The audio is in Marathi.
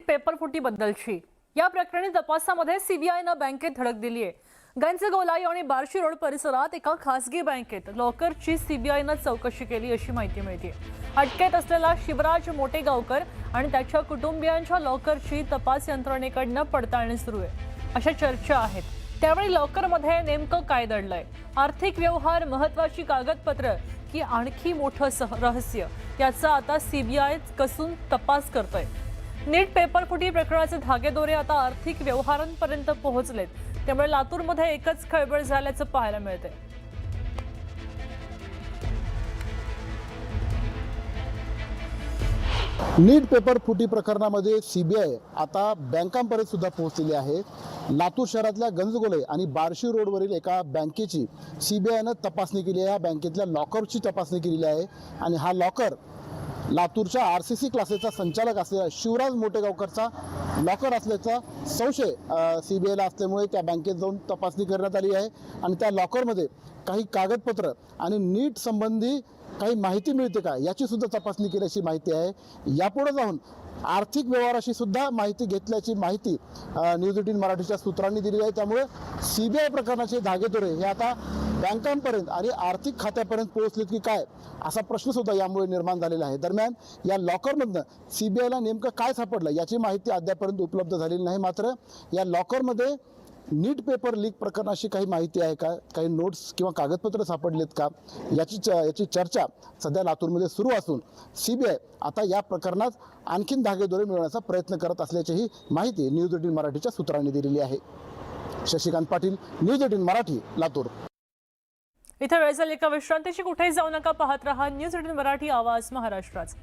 पेपर बद्दलची या प्रकरणी तपासामध्ये सीबीआयनं बँकेत धडक दिली आहे। गंजगोलाई आणि बार्शी रोड परिसरात एका खासगी बँकेत लॉकरची सीबीआयनं चौकशी केली अशी माहिती मिळते। अटकेत असलेला शिवराज मोटेगावकर आणि त्याच्या कुटुंबियांच्या लॉकरची तपास यंत्रणेकडनं पडताळणी सुरू आहे अशा चर्चा आहेत। त्यावेळी लॉकरमध्ये नेमकं काय दडलंय, आर्थिक व्यवहार, महत्त्वाची कागदपत्र की आणखी मोठं रहस्य, याचा आता सीबीआय कसून तपास करतोय। नीट पेपर फुटी प्रकरणाचे धागेदोरे आता आर्थिक व्यवहारांपर्यंत पोहोचलेत, त्यामुळे लातूरमध्ये एकच खळबळ झाल्याचं पाहायला मिळतंय। नीट पेपर फुटी प्रकरणामध्ये सीबीआय आता बँकांपर्यंत सुद्धा पोहोचलेली आहे। लातूर शहरातल्या गंजगोलाई आणि बार्शी रोडवरील एका बँकेची सीबीआयनं तपासणी केली आहे। या बँकेतल्या लॉकरची तपासणी केलेली आहे आणि हा लॉकर लातूरच्या आरसीसी क्लासेसचा संचालक असलेला शिवराज मोटेगावकरचा लॉकर असल्याचा संशय सीबीआयला असल्यामुळे त्या बँकेत जाऊन तपासणी करण्यात आली आहे आणि त्या लॉकरमध्ये काही कागदपत्र आणि नीट संबंधी काही माहिती मिळते का याची सुद्धा तपासणी केल्याची माहिती आहे। यापुढे जाऊन आर्थिक व्यवहाराशी सुद्धा माहिती घेतल्याची माहिती न्यूज 18 मराठीच्या सूत्रांनी दिली आहे। त्यामुळे सीबीआय प्रकरणाचे धागेदोरे हे आता बँकांपर्यंत आणि आर्थिक खात्यापर्यंत पोहोचलेत की काय असा प्रश्न सुद्धा यामुळे निर्माण झालेला आहे। दरम्यान या लॉकरमधनं सीबीआयला नेमकं काय सापडलं याची माहिती अद्यापर्यंत उपलब्ध झालेली नाही। मात्र या लॉकरमध्ये नीट पेपर लीक प्रकरणाशी काही माहिती आहे का, काही नोट्स किंवा कागदपत्र सापडलेत का याची चर्चा सध्या लातूरमध्ये सुरू असून सीबीआय आता या प्रकरणात आणखीन धागेदोरे मिळवण्याचा प्रयत्न करत असल्याची माहिती न्यूज 18 मराठीच्या सूत्रांनी दिलेली आहे। शशिकांत पाटील, न्यूज 18 मराठी, लातूर। इथे वेळ झाली एका विश्रांतीची, कुठेही जाऊ नका, पाहत रहा न्यूज 18 मराठी, आवाज महाराष्ट्राचा।